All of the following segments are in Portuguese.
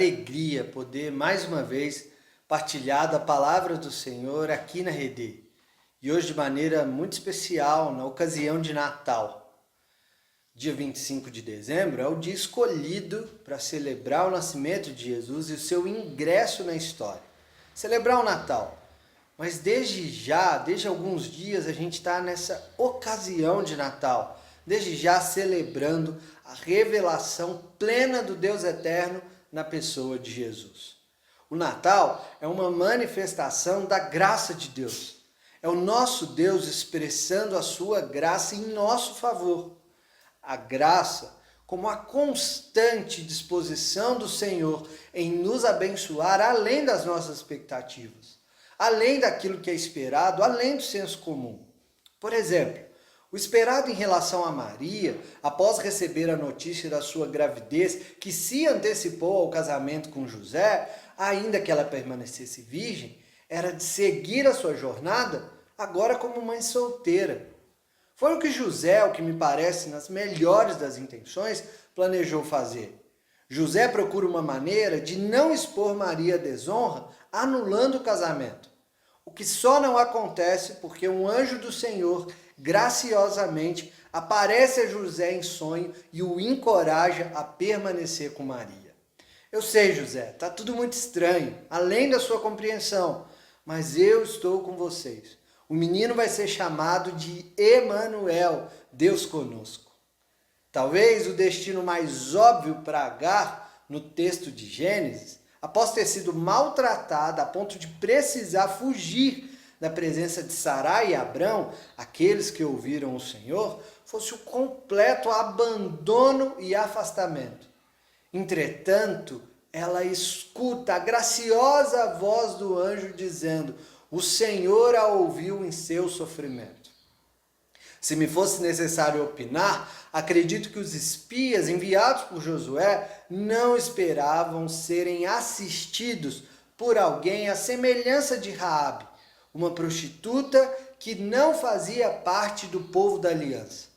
alegria poder mais uma vez partilhar da palavra do Senhor aqui na Rede. E hoje de maneira muito especial, na ocasião de Natal. Dia 25 de dezembro é o dia escolhido para celebrar o nascimento de Jesus e o seu ingresso na história. Celebrar o Natal. Mas desde alguns dias a gente está nessa ocasião de Natal. Desde já celebrando a revelação plena do Deus eterno na pessoa de Jesus. O Natal é uma manifestação da graça de Deus. É o nosso Deus expressando a sua graça em nosso favor. A graça como a constante disposição do Senhor em nos abençoar além das nossas expectativas, além daquilo que é esperado, além do senso comum. Por exemplo, o esperado em relação a Maria, após receber a notícia da sua gravidez, que se antecipou ao casamento com José, ainda que ela permanecesse virgem, era de seguir a sua jornada, agora como mãe solteira. Foi o que José, o que me parece, nas melhores das intenções, planejou fazer. José procura uma maneira de não expor Maria à desonra, anulando o casamento. O que só não acontece porque um anjo do Senhor, graciosamente, aparece a José em sonho e o encoraja a permanecer com Maria. Eu sei, José, está tudo muito estranho, além da sua compreensão, mas eu estou com vocês. O menino vai ser chamado de Emanuel, Deus conosco. Talvez o destino mais óbvio para Agar, no texto de Gênesis, após ter sido maltratada a ponto de precisar fugir da presença de Sarai e Abrão, aqueles que ouviram o Senhor, fosse o completo abandono e afastamento. Entretanto, ela escuta a graciosa voz do anjo dizendo: o Senhor a ouviu em seu sofrimento. Se me fosse necessário opinar, acredito que os espias enviados por Josué não esperavam serem assistidos por alguém à semelhança de Raabe, uma prostituta que não fazia parte do povo da aliança.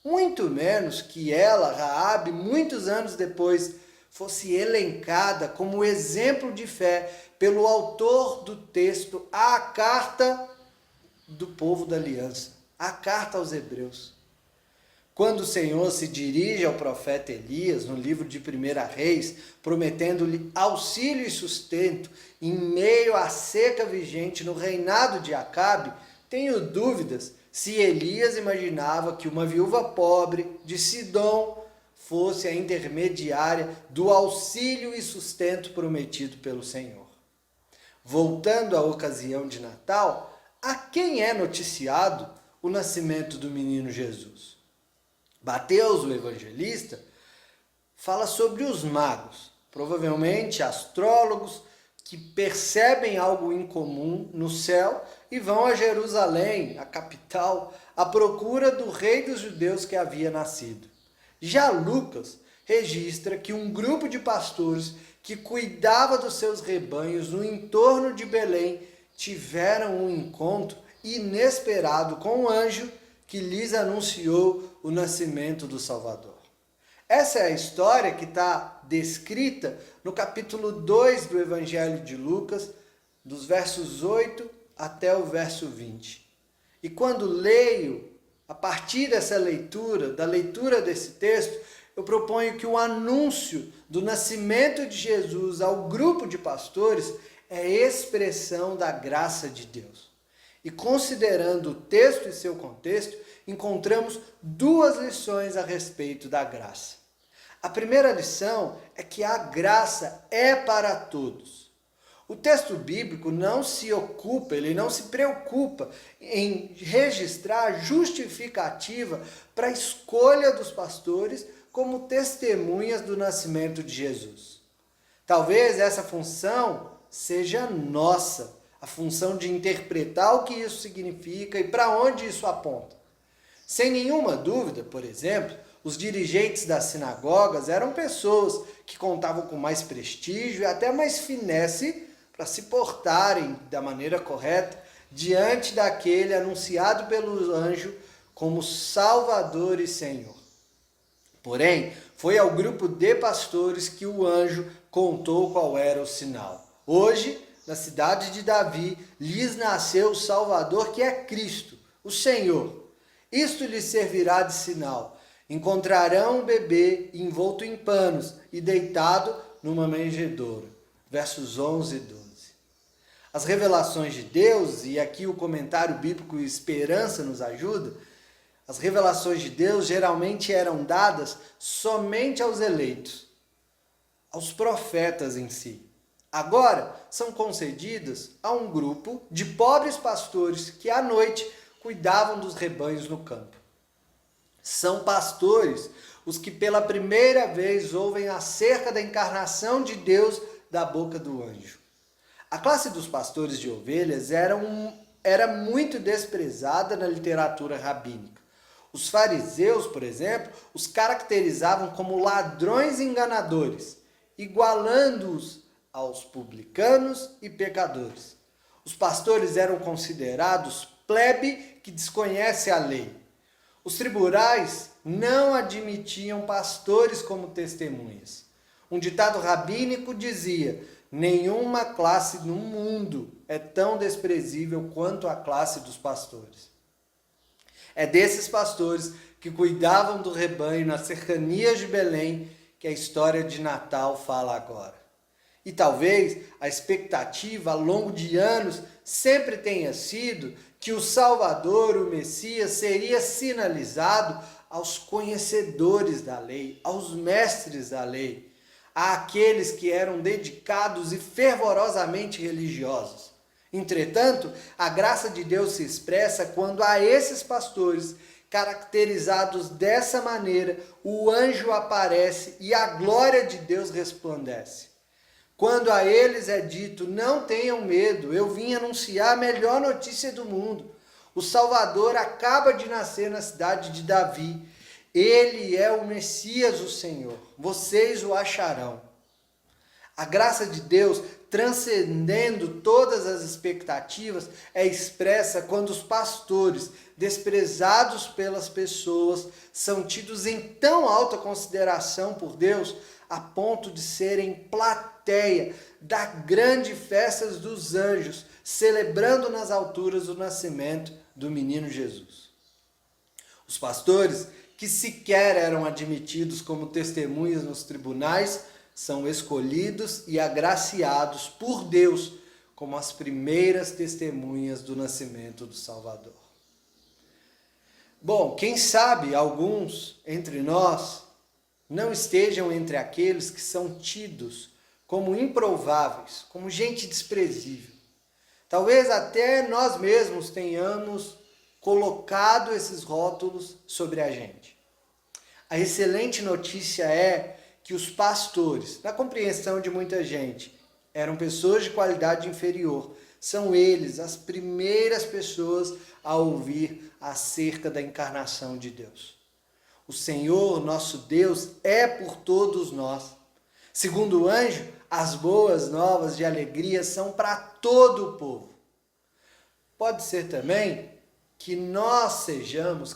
Muito menos que ela, Raabe, muitos anos depois, fosse elencada como exemplo de fé pelo autor do texto, a carta do povo da aliança. A carta aos Hebreus. Quando o Senhor se dirige ao profeta Elias, no livro de 1 Reis, prometendo-lhe auxílio e sustento em meio à seca vigente no reinado de Acabe, tenho dúvidas se Elias imaginava que uma viúva pobre de Sidom fosse a intermediária do auxílio e sustento prometido pelo Senhor. Voltando à ocasião de Natal, a quem é noticiado o nascimento do menino Jesus? Mateus, o evangelista, fala sobre os magos, provavelmente astrólogos que percebem algo incomum no céu e vão a Jerusalém, a capital, à procura do rei dos judeus que havia nascido. Já Lucas registra que um grupo de pastores que cuidava dos seus rebanhos no entorno de Belém tiveram um encontro inesperado com um anjo que lhes anunciou o nascimento do Salvador. Essa é a história que está descrita no capítulo 2 do Evangelho de Lucas, dos versos 8 até o verso 20. E quando leio, a partir dessa leitura, da leitura desse texto, eu proponho que o anúncio do nascimento de Jesus ao grupo de pastores é expressão da graça de Deus. E considerando o texto e seu contexto, encontramos duas lições a respeito da graça. A primeira lição é que a graça é para todos. O texto bíblico não se ocupa, ele não se preocupa em registrar justificativa para a escolha dos pastores como testemunhas do nascimento de Jesus. Talvez essa função seja nossa, a função de interpretar o que isso significa e para onde isso aponta. Sem nenhuma dúvida, por exemplo, os dirigentes das sinagogas eram pessoas que contavam com mais prestígio e até mais finesse para se portarem da maneira correta diante daquele anunciado pelo anjo como Salvador e Senhor. Porém, foi ao grupo de pastores que o anjo contou qual era o sinal. Hoje, na cidade de Davi, lhes nasceu o Salvador, que é Cristo, o Senhor. Isto lhes servirá de sinal. Encontrarão um bebê envolto em panos e deitado numa manjedoura. Versos 11 e 12. As revelações de Deus, e aqui o comentário bíblico Esperança nos ajuda, as revelações de Deus geralmente eram dadas somente aos eleitos, aos profetas em si. Agora são concedidas a um grupo de pobres pastores que à noite cuidavam dos rebanhos no campo. São pastores os que pela primeira vez ouvem acerca da encarnação de Deus da boca do anjo. A classe dos pastores de ovelhas era muito desprezada na literatura rabínica. Os fariseus, por exemplo, os caracterizavam como ladrões enganadores, igualando-os aos publicanos e pecadores. Os pastores eram considerados plebe que desconhece a lei. Os tribunais não admitiam pastores como testemunhas. Um ditado rabínico dizia: nenhuma classe no mundo é tão desprezível quanto a classe dos pastores. É desses pastores que cuidavam do rebanho nas cercanias de Belém que a história de Natal fala agora. E talvez a expectativa ao longo de anos sempre tenha sido que o Salvador, o Messias, seria sinalizado aos conhecedores da lei, aos mestres da lei, àqueles que eram dedicados e fervorosamente religiosos. Entretanto, a graça de Deus se expressa quando a esses pastores, caracterizados dessa maneira, o anjo aparece e a glória de Deus resplandece. Quando a eles é dito: não tenham medo, eu vim anunciar a melhor notícia do mundo. O Salvador acaba de nascer na cidade de Davi. Ele é o Messias, o Senhor. Vocês o acharão. A graça de Deus, transcendendo todas as expectativas, é expressa quando os pastores, desprezados pelas pessoas, são tidos em tão alta consideração por Deus, a ponto de serem plateia da grande festa dos anjos, celebrando nas alturas o nascimento do menino Jesus. Os pastores, que sequer eram admitidos como testemunhas nos tribunais, são escolhidos e agraciados por Deus como as primeiras testemunhas do nascimento do Salvador. Bom, quem sabe alguns entre nós não estejam entre aqueles que são tidos como improváveis, como gente desprezível. Talvez até nós mesmos tenhamos colocado esses rótulos sobre a gente. A excelente notícia é que os pastores, na compreensão de muita gente, eram pessoas de qualidade inferior. São eles as primeiras pessoas a ouvir acerca da encarnação de Deus. O Senhor, nosso Deus, é por todos nós. Segundo o anjo, as boas novas de alegria são para todo o povo. Pode ser também que nós estejamos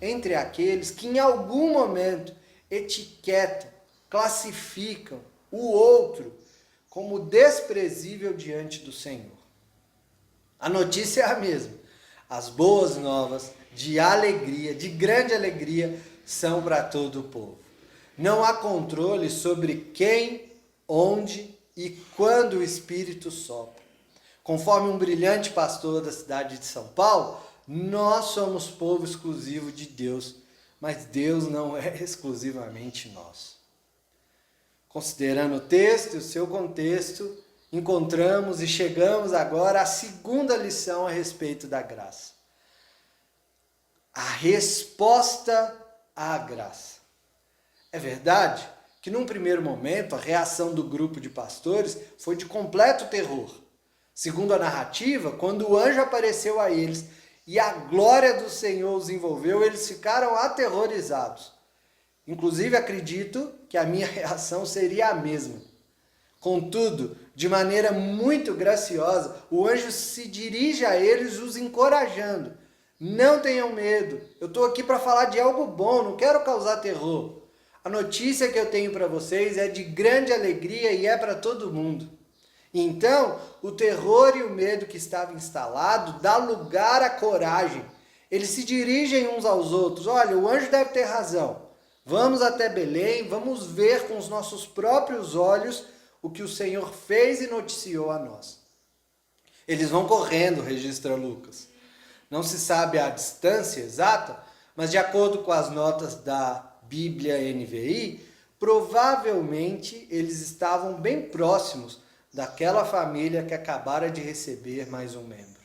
entre aqueles que em algum momento etiquetam, classificam o outro como desprezível diante do Senhor. A notícia é a mesma. As boas novas de alegria, de grande alegria, são para todo o povo. Não há controle sobre quem, onde e quando o Espírito sopra. Conforme um brilhante pastor da cidade de São Paulo, nós somos povo exclusivo de Deus, mas Deus não é exclusivamente nosso. Considerando o texto e o seu contexto, encontramos e chegamos agora à segunda lição a respeito da graça. A resposta à graça. É verdade que num primeiro momento a reação do grupo de pastores foi de completo terror. Segundo a narrativa, quando o anjo apareceu a eles e a glória do Senhor os envolveu, eles ficaram aterrorizados. Inclusive, acredito que a minha reação seria a mesma. Contudo, de maneira muito graciosa, o anjo se dirige a eles, os encorajando. Não tenham medo, eu estou aqui para falar de algo bom, não quero causar terror. A notícia que eu tenho para vocês é de grande alegria e é para todo mundo. Então, o terror e o medo que estava instalado dá lugar à coragem. Eles se dirigem uns aos outros. Olha, o anjo deve ter razão. Vamos até Belém, vamos ver com os nossos próprios olhos o que o Senhor fez e noticiou a nós. Eles vão correndo, registra Lucas. Não se sabe a distância exata, mas de acordo com as notas da Bíblia NVI, provavelmente eles estavam bem próximos daquela família que acabara de receber mais um membro.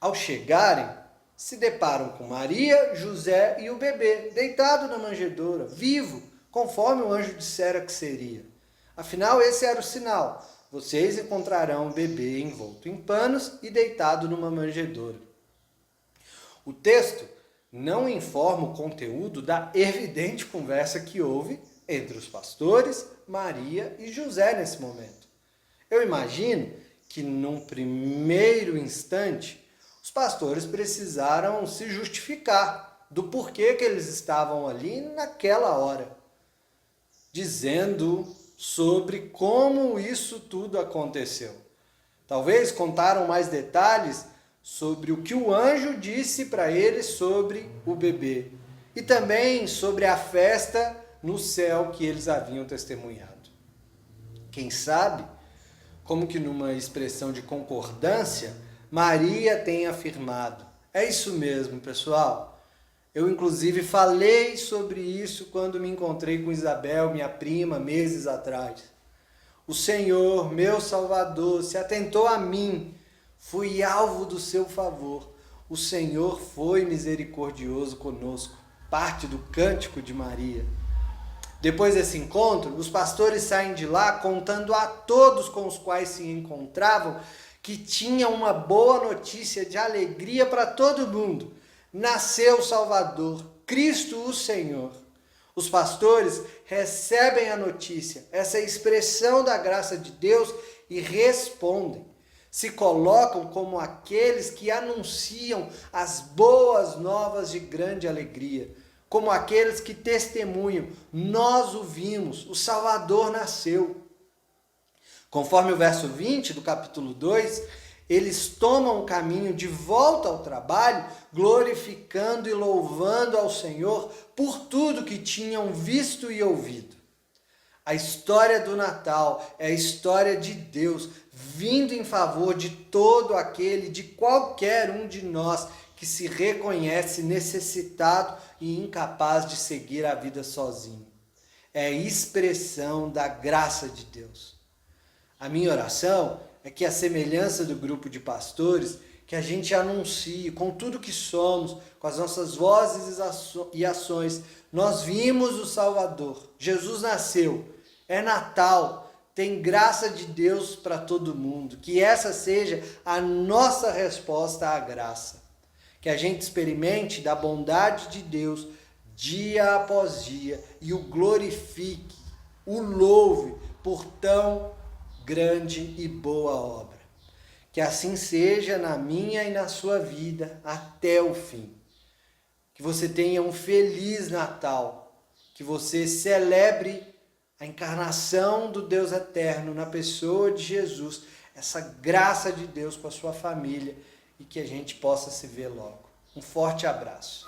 Ao chegarem, se deparam com Maria, José e o bebê, deitado na manjedoura, vivo, conforme o anjo dissera que seria. Afinal, esse era o sinal. Vocês encontrarão o bebê envolto em panos e deitado numa manjedoura. O texto não informa o conteúdo da evidente conversa que houve entre os pastores, Maria e José nesse momento. Eu imagino que, num primeiro instante, os pastores precisaram se justificar do porquê que eles estavam ali naquela hora, dizendo sobre como isso tudo aconteceu. Talvez contaram mais detalhes sobre o que o anjo disse para eles sobre o bebê e também sobre a festa no céu que eles haviam testemunhado. Quem sabe, como que numa expressão de concordância, Maria tem afirmado: é isso mesmo, pessoal. Eu, inclusive, falei sobre isso quando me encontrei com Isabel, minha prima, meses atrás. O Senhor, meu Salvador, se atentou a mim. Fui alvo do seu favor. O Senhor foi misericordioso conosco. Parte do cântico de Maria. Depois desse encontro, os pastores saem de lá contando a todos com os quais se encontravam que tinha uma boa notícia de alegria para todo mundo. Nasceu o Salvador, Cristo o Senhor. Os pastores recebem a notícia, essa expressão da graça de Deus, e respondem. Se colocam como aqueles que anunciam as boas novas de grande alegria, como aqueles que testemunham: nós o vimos, o Salvador nasceu. Conforme o verso 20 do capítulo 2, eles tomam o caminho de volta ao trabalho, glorificando e louvando ao Senhor por tudo que tinham visto e ouvido. A história do Natal é a história de Deus vindo em favor de todo aquele, de qualquer um de nós que se reconhece necessitado e incapaz de seguir a vida sozinho. É a expressão da graça de Deus. A minha oração é que, a semelhança do grupo de pastores, que a gente anuncie com tudo que somos, com as nossas vozes e ações: nós vimos o Salvador, Jesus nasceu, é Natal, tem graça de Deus para todo mundo. Que essa seja a nossa resposta à graça. Que a gente experimente da bondade de Deus dia após dia e o glorifique, o louve por tão grande e boa obra. Que assim seja na minha e na sua vida até o fim. Que você tenha um feliz Natal. Que você celebre a encarnação do Deus eterno na pessoa de Jesus. Essa graça de Deus com a sua família. E que a gente possa se ver logo. Um forte abraço.